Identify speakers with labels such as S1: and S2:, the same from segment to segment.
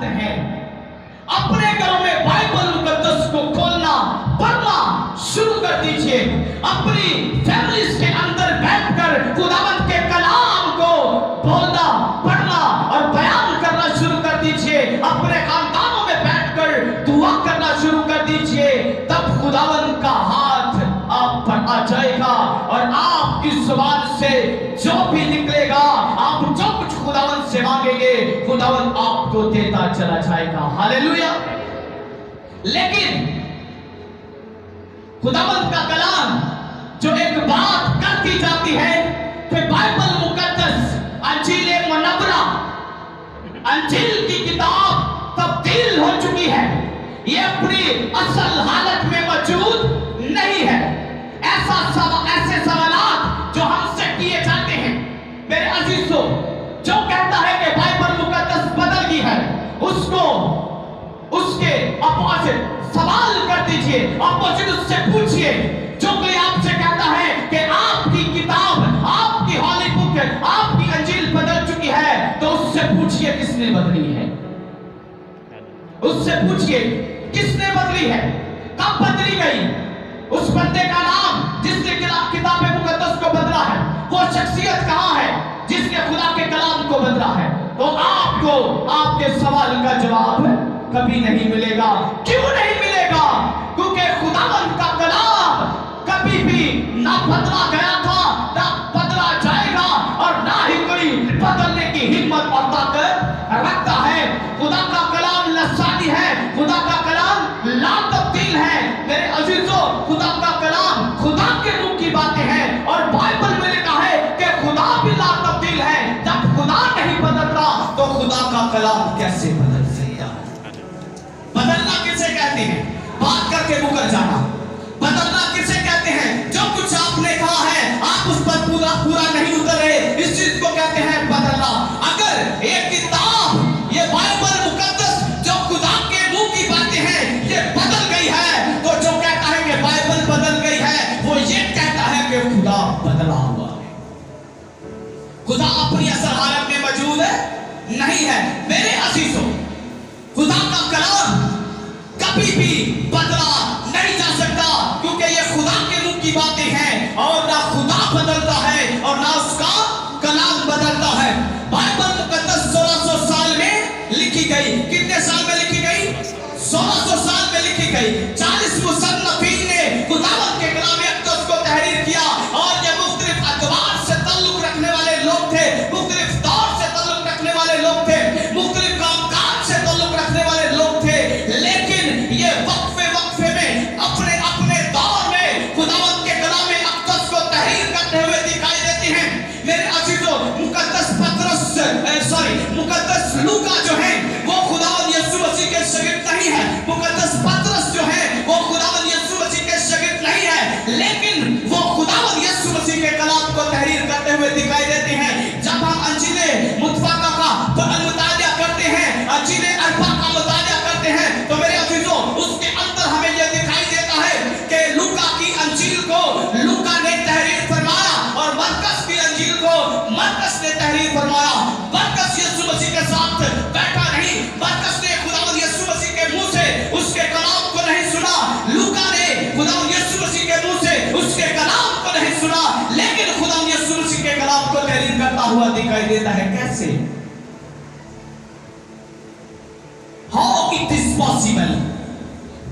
S1: करते हैं। अपने घरों में बाइबल मुकद्दस को खोलना पढ़ना शुरू कर दीजिए। अपनी फैमिलीज के अंदर बैठकर खुदावंद के कलाम को बोलना पढ़ना और बयान करना शुरू कर दीजिए। अपने खानदानों में बैठकर दुआ करना शुरू कर दीजिए। तब खुदावंद का हाथ आप पर आ जाएगा और आपकी जुबान से जो भी निकलेगा, आप जो कुछ खुदावंद से मांगेंगे, खुदावंद आपको देता चला जाएगा। हालेलुया। लेकिन खुदावंद का कलाम जो एक बात करती जाती है कि बाइबल मुकद्दस अंजील मुनव्वरा, अंजील की किताब तब्दील हो चुकी है, ये अपनी असल हालत में मौजूद नहीं है। ऐसे सवालात जो हमसे किए जाते हैं, मेरे अजीजों, जो कहता है कि बाइबल मुकद्दस बदल गई है, उसको उसके अपोजिट सवाल कर दीजिए, अपोजिट उससे पूछिए। जो कोई आपसे कहता है कि आपकी किताब, आपकी हॉली बुक, आपकी अंजील बदल चुकी है, तो उससे पूछिए किसने बदली है। उससे पूछिए किसने बदली है, कब बदली गई। उस बंदे का नाम जिसने किताब मुकद्दस को बदला है, वो शख्सियत कहां है जिसने खुदा के कलाम को बदला है। तो आपको आपके सवाल का जवाब कभी नहीं मिलेगा। क्यों नहीं मिलेगा? क्योंकि खुदावंद का कलाम कभी भी ना बदला गया था, ना बदला जाएगा और ना ही कोई बदलने की हिम्मत और ताकत रखता है। खुदा का कलाम लसानी है, खुदा का कलाम ला तब्दील है। मेरे अजीजों, खुदा का कलाम खुदा के मुंह की बातें हैं और बाइबल में लिखा है कि खुदा भी ला तब्दील है। जब खुदा नहीं बदल रहा तो खुदा का कलाम कैसे बदल सकता है? बदलना किसे कहते हैं? बात करके मुकर जाना। बदलना किसे कहते हैं? जो कुछ आपने कहा है आप उस पर पूरा नहीं उतरे, इस चीज को कहते हैं बदलना। अगर एक किताब, ये बाइबल मुकद्दस जो खुदा के मुंह की बातें हैं, ये बदल गई है, तो जो कहता है कि बाइबल बदल गई है, वो ये कहता है कि खुदा बदला हुआ है। खुदा अपनी असल हालत में मौजूद नहीं है। मेरे अजीजों, खुदा का कलाम कभी भी बदला नहीं जा सकता, क्योंकि ये खुदा के मुंह की बातें हैं और ना खुदा बदलता है और ना उसका कलाम बदलता है। बाइबल मुकद्दस 1600 साल में लिखी गई। कितने साल में लिखी गई? 1600 साल में लिखी गई। 40 मुसन्निफीन ने खुदावंद के कलाम अक़दस को तहरीर किया और ये मुख्तलिफ अदवार से ताल्लुक रखने वाले लोग थे, मुख्तलिफ दौर से ताल्लुक रखने वाले लोग थे, मुख्तलिफ कामकाज से ताल्लुक रखने वाले लोग थे। लेकिन ये वक्फे में अपने दौर में खुदावंद के कलाम अक़दस को तहरीर करते हुए दिखाई देते हैं। मेरे अजीजों, मुकद्दस लूका जो है वो खुदावंद यीशु मसीह के शागिर्द नहीं है। मुकद्दस पतरस जो है वो खुदावंद यीशु मसीह के शागिर्द नहीं है, लेकिन वो खुदावंद यीशु मसीह के कलाम को तहरीर करते हुए दिखाई देते हैं। जब हम अंजीले मुतफ़क़ा का मुतालिया करते हैं, अंजीले अरबा का मुतालिया करते हैं, तो मेरे अजीजों, उसके अंदर हमें यह दिखाई देता है कि लूका की अंजील को लूका ने तहरीर फरमाया और मरकस की अंजील को मरकस ने तहरीर फरमाया। मरकस यीशु मसीह के साथ बैठा नहीं, मरकस ने खुदावंद यीशु मसीह के मुंह से उसके कलाम को नहीं सुना, लूका ने खुदावंद यीशु मसीह के मुंह से उसके कलाम को नहीं सुना, लेकिन खुदावंद यीशु मसीह के कलाम को तहरीर करता हुआ दिखाई देता है। कैसे? How it is possible?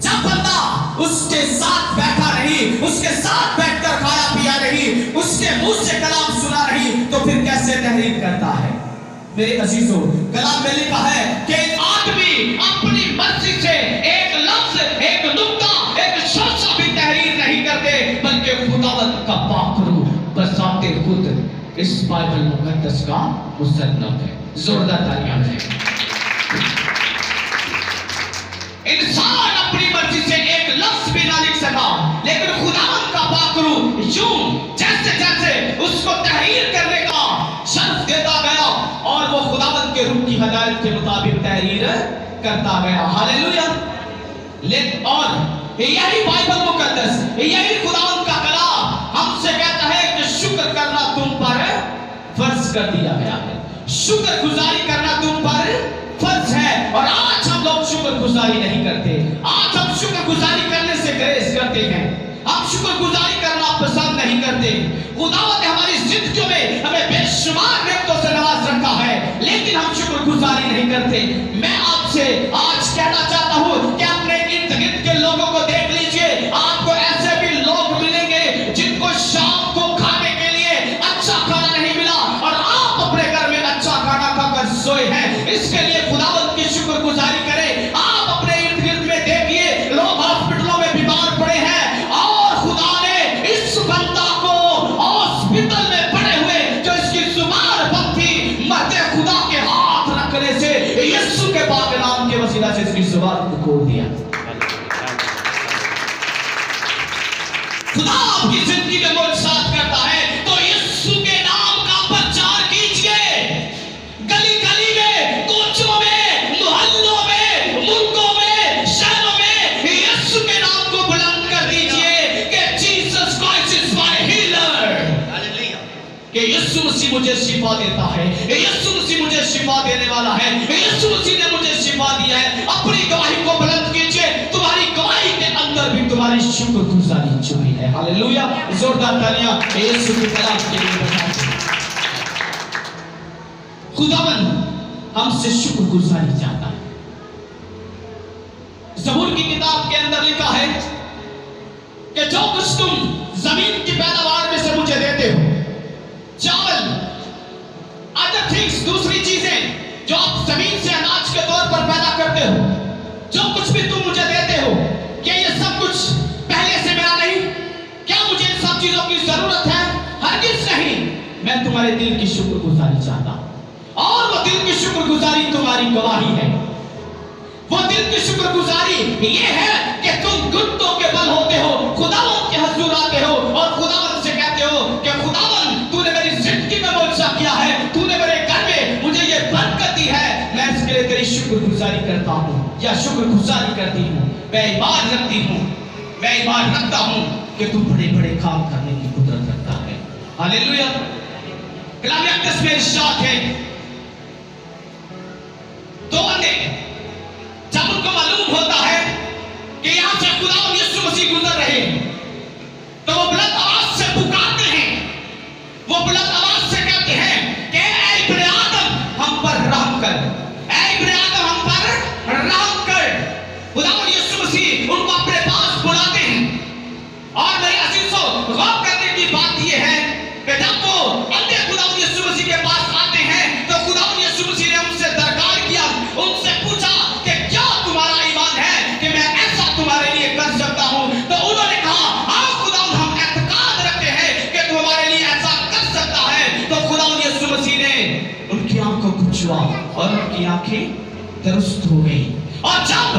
S1: जब बंदा उसके साथ बैठा नहीं, उसके साथ बैठकर खाया पिया नहीं, उसके मुंह से कलाम सुना नहीं, तो फिर कैसे तहरीर करता है? मेरे अजीजों, कलाम में लिखा है कि आदमी अपनी मर्जी से एक लफ्ज, एक नुक्ता, एक शब्द भी तहरीर नहीं करते, बल्कि खुदावंद का पाक रूह बज़ाते खुद इस बाइबल मुकद्दस का मुसन्नफ है। जोरदार तालियां हैं। इंसान अपनी मर्जी से एक लफ्ज भी ना लिख सका, लेकिन खुदावंद का पाक रूह यूं जैसे जैसे उसको तहरीर करने का शर्फ देता गया और वो खुदावंद के रूह की हदायत के मुताबिक तहरीर करता गया। हालेलुया। और यही बाइबल मुकद्दस, यही खुदावंद का कलाम हमसे कहता है कि शुक्र करना तुम पर फर्ज कर दिया गया है, शुक्र गुजारी करना तुम पर फर्ज है। और आज शुक्र गुजारी नहीं करते। आज हम शुक्र गुजारी करने से ग्रेस करते हैं, हम शुक्र गुजारी करना पसंद नहीं करते। खुदावंद ने हमारी जिंदगी में हमें बेशुमार नेमतों से नवाज रखा है, लेकिन हम शुक्र गुजारी नहीं करते। मैं आपसे आज कहना चाहता हूँ कि अपने इर्द गिर्द के लोगों को देख लीजिए, आपको ऐसे भी लोग मिलेंगे जिनको शाम को खाने के लिए अच्छा खाना नहीं मिला और आप अपने घर में अच्छा खाना खाकर सोए हैं। इसके लिए खुदावंद की शुक्र गुजारी करें। आप अपने इर्द गिर्द में देखिए, लोग हॉस्पिटलों में बीमार पड़े हैं और खुदा ने इस बंदा को हॉस्पिटल में पड़े हुए जो इसकी जुबान बंद थी, मरते खुदा के हाथ रखने से यीशु के पाक नाम के वसीला से इसकी जुबान को खोल दिया। खुदा आपकी जिंदगी में मौजूद करता है तो यीशु के नाम का प्रचार कीजिए। गली गली में, कोचों में, मोहल्लों में, मुल्कों में, शहरों में यीशु के नाम को बुलंद कर दीजिए कि Jesus Christ is my healer. Hallelujah. कि यीशु मसीह मुझे शिफा देता है, यीशु मसीह मुझे शिफा देने वाला है, यीशु मसीह ने मुझे शिफा दिया है। अपनी गवाही को बुलंद कीजिए। तुम्हारी गवाही के अंदर भी तुम्हारी शुक्रगुजारी छुपी है। हालेलुया। जोरदार तालियां यीशु की कलाम के लिए बजाइए। खुदावंद हमसे शुक्रगुजारी चाहता है। ज़बूर की किताब के अंदर लिखा है कि जो कुछ तुम जमीन की पैदावार में से मुझे देते हो, चावल, अदर थिंग्स, दूसरी चीजें जो आप जमीन से अनाज के तौर पर पैदा करते हो, जो कुछ भी तुम मुझे देते हो, क्या ये सब कुछ पहले से मेरा नहीं? क्या मुझे इन सब चीजों की जरूरत है? हरगिज़ नहीं। मैं तुम्हारे दिल की शुक्रगुजारी चाहता हूं और वो दिल की शुक्रगुजारी तुम्हारी गवाही है। वो दिल की शुक्रगुजारी ये है कि तुम घुटनों के बल होते हो, खुदावंद के हुजूर आते हो और खुदावंद से कहते हो कि खुदावंद तूने मेरी जिंदगी में मौजूदा किया है, तूने मेरे घर में मुझे ये बरकत दी है, मैं इसके लिए तेरी शुक्रगुजारी करता हूँ या शुक्रगुजारी करती हूँ। मैं ईमान रखती हूँ, मैं ईमान रखता हूँ कि तू बड़े बड़े काम करने की कुदरत रखता है। हालेलुया। कलाम अक़दस में इरशाद है, दो बंदे जब उनको मालूम होता है कि यहां से खुदा यीशु मसीह गुजर रहे हैं, तो वो बुलंद आवाज से पुकारते हैं, वो बुलंद आवाज से कहते हैं कि ऐ इब्ने आदम हम पर रहम कर, ऐ इब्ने आदम हम पर रहम कर। खुदा यीशु मसीह उनको अपने पास बुलाते हैं। और मेरे अजीजों, गौर करने की बात यह है कि जब वो बंदे खुदा यीशु मसीह के पास आते हैं तो खुदा यीशु मसीह ने उनसे दरकार किया, उनसे पूछा कि क्या तुम्हारा ईमान है कि मैं ऐसा तुम्हारे लिए कर सकता हूं? तो उन्होंने कहा हाँ खुदा, हम एतकाद रखते हैं कि तू हमारे लिए ऐसा कर सकता है। तो खुदा यीशु मसीह ने उनकी आंखों को छुआ और उनकी आंखें दुरुस्त हो गई। और जब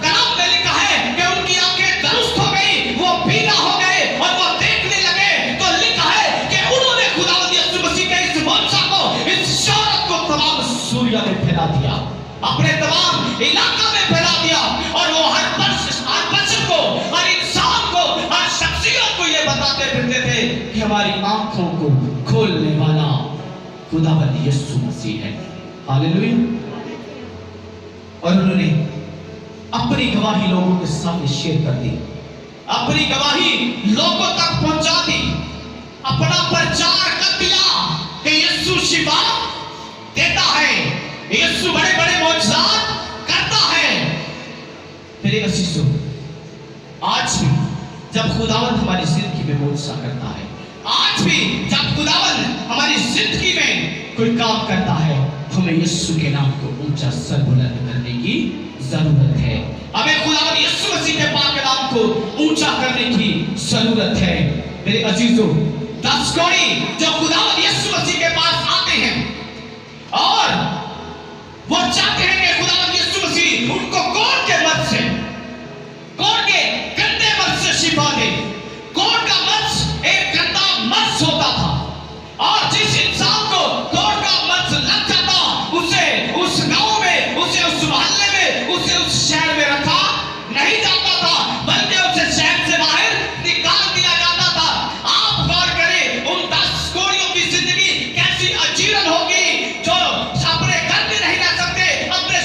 S1: कलाम में लिखा है कि उनकी आंखें दुरुस्त हो गई, वो बीना हो गए और वो देखने लगे, तो लिखा है कि उन्होंने खुदा यीशु मसीह के इस मौजज़ा को, इस शौहरत को तमाम सूरिया में फैला दिया, अपने तमाम इलाका में फैला दिया। और वो हर बच्चे को, हर इंसान को, हर शख्सियत को ये बताते फिरते थे कि हमारी आंखों को खोलने वाला खुदावंद यीशु मसीह है। हालेलुया। और उन्होंने अपनी गवाही लोगों के सामने शेयर कर दी, अपनी गवाही लोगों तक पहुंचा दी, अपना प्रचार कर दिया कि यीशु शिफा देता है, यीशु बड़े बड़े मौजज़ात करता है। मेरे अजीजों, आज भी जब खुदावंद हमारी जिंदगी में मौजज़ा करता है, आज भी जब खुदावंद हमारी जिंदगी में कोई काम करता है, हमें यीशु के नाम को ऊंचा सर बुलंद करने की जरूरत है। हमें खुदावंद यीशु मसीह के पाक नाम को ऊंचा करने की जरूरत है। मेरे अजीजों, 10 कौड़ी जो खुदावंद यीशु मसीह के पास आते हैं और वो चाहते हैं कि खुदावंद यीशु मसीह उनको कोढ़ के मर्ज से, कोढ़ के गंदे मर्ज से शिफा दे। कोढ़ का मर्ज एक गंदा मर्ज होता था और जिस इंसान को कोढ़ का मर्ज लग जाता, उसे उस गांव में, उसे उस मोहल्ले में, उसे उस शहर में रखा नहीं जाता था, बल्कि उसे शहर से बाहर निकाल दिया जाता था। आप गौर करें, उन 10 कोढ़ियों की जिंदगी कैसी अजीर्ण होगी जो अपने घर में नहीं रह सकते, अपने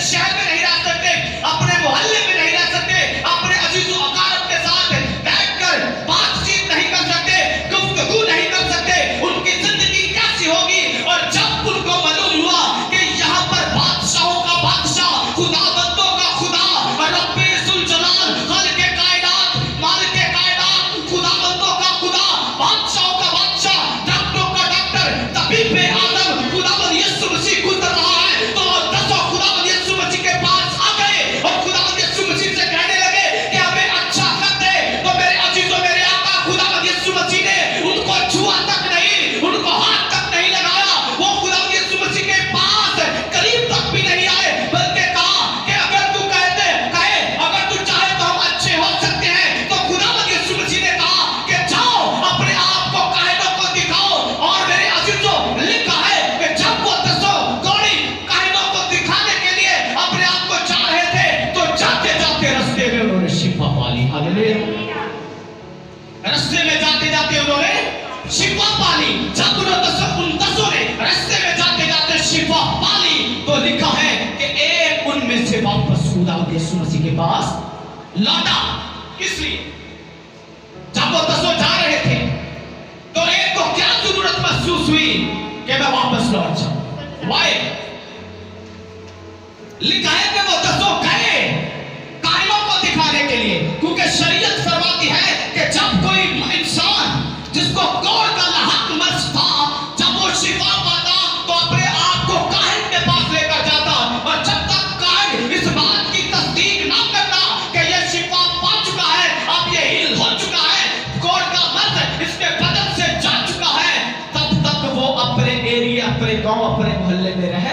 S1: जाते उन्होंने शिफा पाली। जब उन दसों ने रास्ते में जाते जाते शिफा पाली तो लिखा है कि एक उनमें से वापस खुदावंद यीशु मसीह के पास लौटा। इसलिए जब वो दसों जा रहे थे तो एक को क्या जरूरत महसूस हुई कि मैं वापस लौट जाऊं। वाई लिखा है कि वो दसों गए कायलों को दिखाने के लिए, क्योंकि शरीयत फरमाती है कि जब कोई इंसान जिसको कोढ़ का लाहक मर्ज था, जब वो शिफा पाता तो अपने आप को काहिन के पास लेकर जाता, और जब तक काहिन इस बात की तस्दीक ना करता कि ये शिफा पा चुका है, अब ये हील हो चुका है, कोढ़ का मर्ज इसके बदन से जा चुका है, तब तक वो अपने एरिया, अपने गांव, अपने मोहल्ले में रह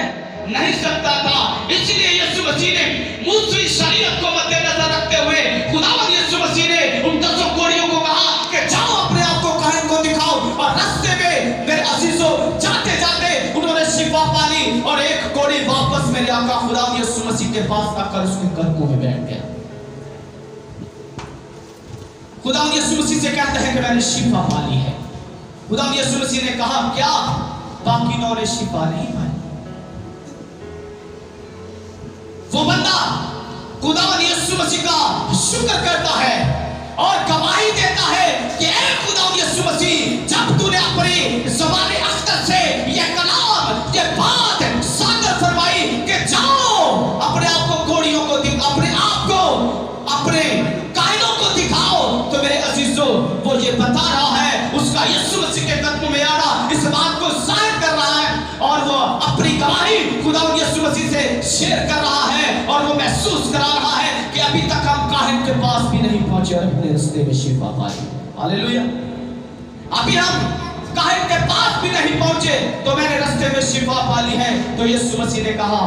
S1: नहीं सकता था। इसलिए यीशु मसीह ने मूसवी शरीयत को मद्देनजर रखते हुए खुदावंद यीशु मसीह ने उन दसों कोढ़ियों को कहा कि जाओ अपने आप को काहिन को दिखाओ। और रास्ते में मेरे अजीजों जाते जाते उन्होंने शिफा पाली, और एक कोढ़ी वापस मेरे आका खुदावंद यीशु मसीह के पास आकर उसके कदमों में बैठ गया। खुदावंद यीशु मसीह से कहते हैं कि मैंने शिफा पाली है। खुदावंद यीशु मसीह ने कहा क्या बाकी नौ ने शिफा नहीं पाई? वो बंदा खुदावंद यीशु मसीह का शुक्र करता है और गवाही देता है कि ऐ खुदावंद यीशु मसीह, जब तूने अपनी ज़बान अख्तर से ये कलाम, ये बात सादर फरमाई कि जाओ अपने आप को कोढ़ियों को अपने आप को अपने कायलों को दिखाओ, तो मेरे अजीजों वो ये बता रहा है, उसका यीशु मसीह के कदमों में आना इस बात को जाहिर कर रहा है, और वो अपनी गवाही खुदावंद यीशु मसीह से शेयर कर रहा है, और वो महसूस करा रहा है कि अभी तक हम काहिन के पास भी नहीं पहुंचे और अपने रास्ते में शिफा पाई। हालेलुया। अभी हम काहिन के पास भी नहीं पहुंचे तो मैंने रास्ते में शिफा पाली है। तो यीशु मसीह ने कहा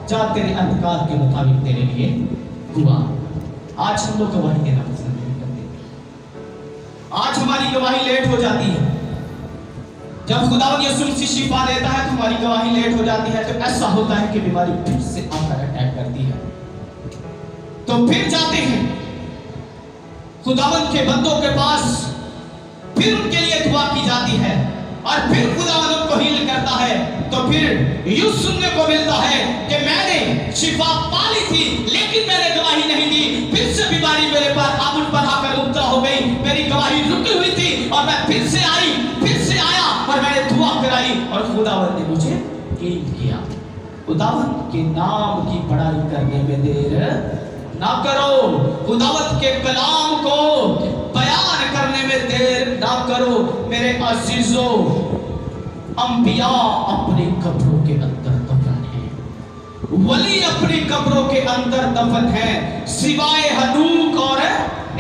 S1: जा तेरे अधिकार के मुताबिक तेरे लिए हुआ। आज हम लोग गवाही देना पसंद नहीं करते। आज हमारी गवाही लेट हो जाती है। जब खुदावंद यीशु मसीह शिफा देता है तो हमारी गवाही लेट हो जाती है। तो ऐसा होता है कि बीमारी फिर से आकर अटैक करती है, तो फिर जाते हैं खुदावंद के बंदों के पास, फिर उनके लिए दुआ की जाती है, और फिर खुदावंद उनको हील करता है। तो फिर यूं सुनने को मिलता है कि मैंने शिफा पाली थी लेकिन मैंने गवाही नहीं दी, फिर से बीमारी मेरे पर आमुन पर आकर मुबतला हो गई, मेरी गवाही रुकी हुई थी और मैं फिर से आई, फिर से आया और मैंने दुआ कराई और खुदावंद ने मुझे हील किया। खुदावंद के नाम की बड़ाई करने में देर ना करो, खुदावंद के कलाम को बयान करने में देर ना करो। मेरे अजीजों, अंबिया अपनी कब्रों के अंदर दफन है, वली अपनी कब्रों के अंदर दफन है, सिवाय हनूक और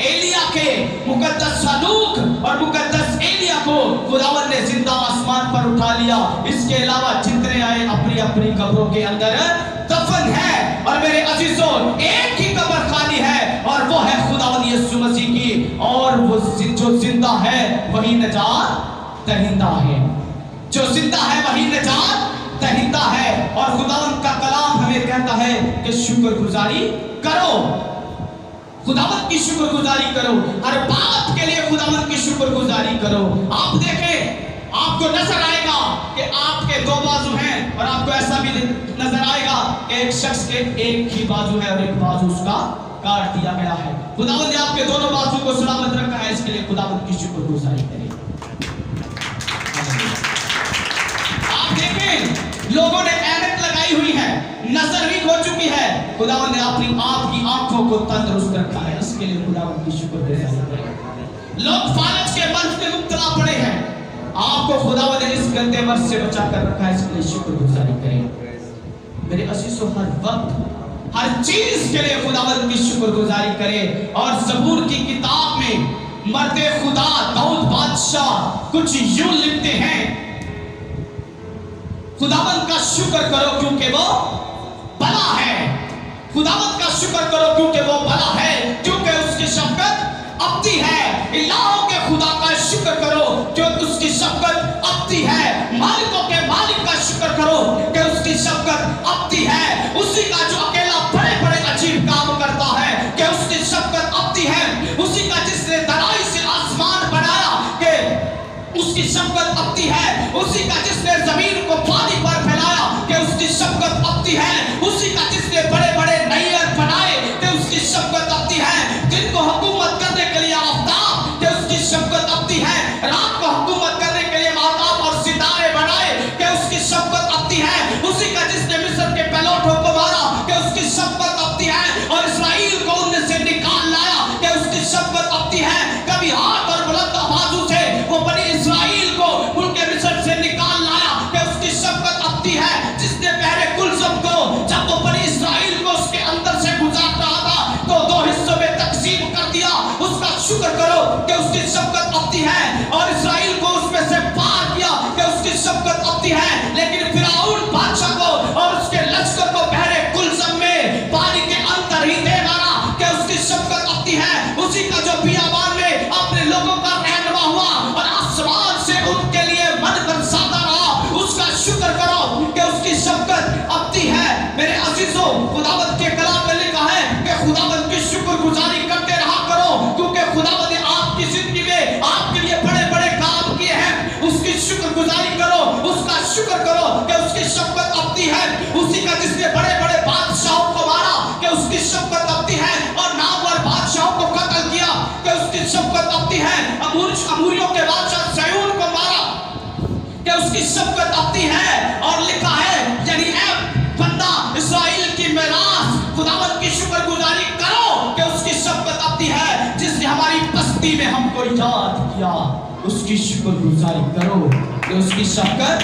S1: एलिया के। मुकद्दस हनूक और मुकद्दस एलिया को खुदावंद ने जिंदा आसमान पर उठा लिया। इसके अलावा जितने आए अपनी अपनी कब्रों के अंदर दफन है। और मेरे अजीजों, एक ही कब्र खाली है और वो है खुदावंद यीशु मसीह की, और वो जो जिंदा है वही नजात दहिंदा है, जो जिंदा है वही नजात दहिंदा है। और खुदावंद का कलाम हमें कहता है कि शुक्रगुजारी करो, खुदावंद की शुक्रगुजारी करो, हर बात के लिए खुदावंद की शुक्रगुजारी करो। आप देखें, आपको नजर आएगा कि आपके दो बाजू हैं, और आपको ऐसा भी नजर आएगा कि एक शख्स के एक ही बाजू है और एक बाजू उसका काट दिया गया है। खुदावंद ने आपके दोनों बाजू को सलामत रखा है, इसके लिए खुदावंद की शुक्रगुजारी करें। आप देखें, लोगों ने ऐनक लगाई हुई है, नजर वीक हो चुकी है, खुदावंद ने अपनी आपकी आंखों को तंदुरुस्त रखा है, इसके लिए खुदावंद की शुक्रगुजारी करें। लोग फालज के मंच में मुब्तला पड़े हैं, आपको खुदावंद ने इस गंदे मर्ज से बचा कर रखा है, इसके लिए शुक्रगुजारी करें। मेरे अजीजों, हर वक्त हर चीज के लिए खुदावंद की शुक्रगुजारी करें। और ज़बूर की किताब में मर्दे खुदा दाऊद बादशाह कुछ यूं लिखते हैं, खुदावंद का शुक्र करो क्योंकि वो भला है, खुदावंद का शुक्र करो क्योंकि वो भला है, क्योंकि उसकी शफकत अबदी है। इलाहों के खुदा का शुक्र करो क्योंकि उसकी शफकत अबदी है। मालिकों के मालिक का शुक्र करो कि उसकी शफकत अबदी है। उसी का जो अकेला बड़े बड़े अजीब काम करता है कि उसकी शफकत अबदी है। उसी का जिसने तराई से आसमान बनाया कि खुदावंद के कलाम में लिखा है कि खुदावंद की शुक्रगुजारी करते रहा करो, क्योंकि खुदावंद ने आपकी जिंदगी में आपके लिए बड़े बड़े काम किए हैं। उसकी शुक्रगुजारी करो, उसका शुक्र करो कि उसकी शफकत अपनी है। उसी का जिसने बड़े बड़े बादशाहों को मारा कि उसकी शफकत अपनी है, और नामवर बादशाहों को कत्ल किया कि उसकी शफकत अपनी है। अमूरियों के बादशाह सयून को मारा कि उसकी शफकत अपनी है। और लिखा है यानी ऐ बंदा इस्राएल की मिरास, खुदावंद की शुक्रगुजारी करो कि उसकी शफकत अपनी है। जिसने हमारी बस्ती में हमको याद किया, उसकी शुक्रगुजारी करो कि उसकी शफकत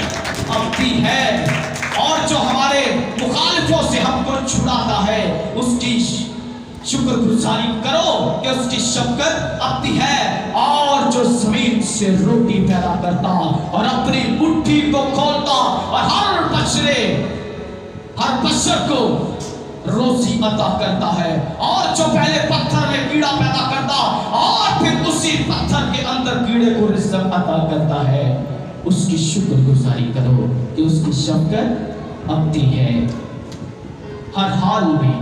S1: अपनी है। और जो हमारे मुखालिफों से हमको छुड़ाता है, उसकी शुक्रगुजारी करो कि उसकी शफकत अपनी है। और जो जमीन से रोटी पैदा करता और अपनी मुट्ठी को खोलता और हर बशर को रोजी अता करता है, और जो पहले पत्थर में कीड़ा पैदा करता और फिर उसी पत्थर के अंदर कीड़े को रिज़्क़ अता करता है, उसकी शुक्रगुजारी करो कि उसकी शफकत अपनी है। हर हाल में,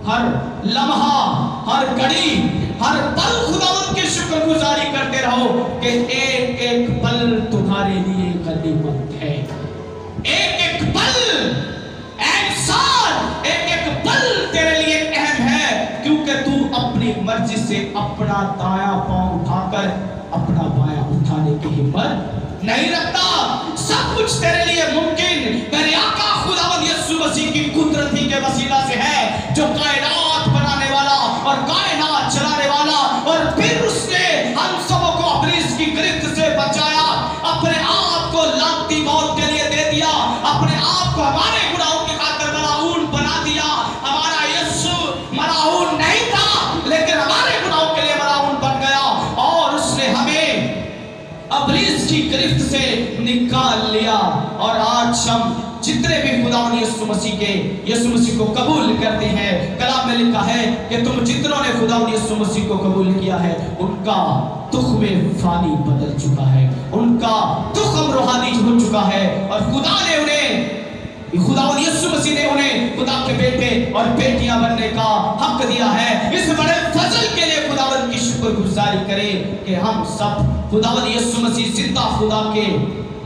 S1: हर लम्हा, हर घड़ी, हर पल खुदावंद की शुक्रगुजारी करते रहो कि एक एक पल तुम्हारे लिए गनीमत है। एक एक पल इंसान, एक एक पल तेरे लिए अहम है, क्योंकि तू अपनी मर्जी से अपना दायां पांव उठाकर अपना बायां उठाने की हिम्मत नहीं रखता। सब कुछ तेरे लिए मुमकिन तेरे आका खुदावंद यीशु मसीह की कुदरत ही के वसीला से है, जो कायनात बनाने वाला और कायनात चलाने वाला, और फिर उसने हम सबों को अपनी इसकी गिरफ्त से बचाया, अपने आप को लानती मौत के लिए दे दिया, अपने आप को हमारे गुनाहों की खातिर मलाऊन बना दिया। हमारा यीशु मलाऊन नहीं था, लेकिन हमारे गुनाहों के लिए मलाऊन बन गया, और उसने हमें इब्लीस की गिरफ्त से निकाल लिया। और आज हम जितने भी खुदावंद यीशु मसीह को कबूल करते हैं, कलाम में लिखा है कि तुम जितनों ने खुदावंद यीशु मसीह को कबूल किया है, उनका तुख्मे फानी बदल चुका है, उनका तुख्म रूहानी हो चुका है, और खुदा ने उन्हें, खुदावंद यीशु मसीह ने उन्हें खुदा के बेटे और बेटियां बनने का हक दिया है। इस बड़े फजल के लिए खुदावंद की शुक्रगुजारी करें कि हम सब खुदावंद यीशु मसीह जिंदा खुदा के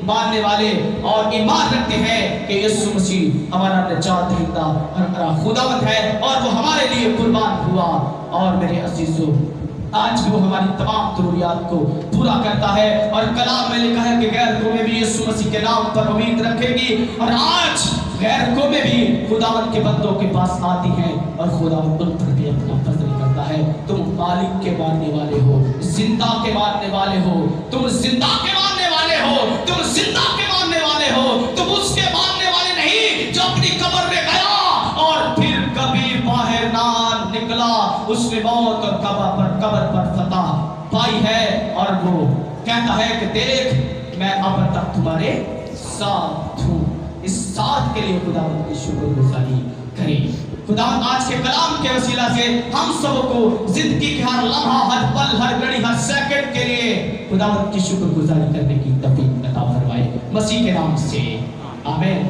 S1: मानने वाले और ईमान रखते हैं कि यीशु मसीह हमारा निजात दहिंदा हमारा खुदावंद है, और वो हमारे लिए कुर्बान हुआ। और मेरे अजीजों, आज भी वो हमारी तमाम जरूरियात को पूरा करता है, और कलाम में लिखा है कि गैर कौमें भी यीशु मसीह के नाम पर उम्मीद रखेगी। और आज गैर कौमें भी खुदावंद के बंदों के पास आती हैं, और खुदावंद उन पर भी अपना फजल करता है। तुम मालिक के मानने वाले हो, जिंदा के मानने वाले हो, तुम जिंदा के मानने वाले हो, तुम जिंदा के मानने वाले हो, तुम उसके मानने वाले नहीं जो अपनी कब्र में गया और फिर कभी बाहर ना निकला। उसने मौत और कब्र पर फतह पाई है, और वो कहता है कि देख मैं अब तक तुम्हारे साथ हूँ। इस साथ के लिए खुदावंद की शुक्रगुजारी करें। खुदा आज के कलाम के वसीला से हम सबको जिंदगी के हर लम्हा, हर पल, हर घड़ी, हर सेकंड के लिए खुदावंद की शुक्रगुजारी करने की तौफीक अता फरमाए, मसीह के नाम से आमीन।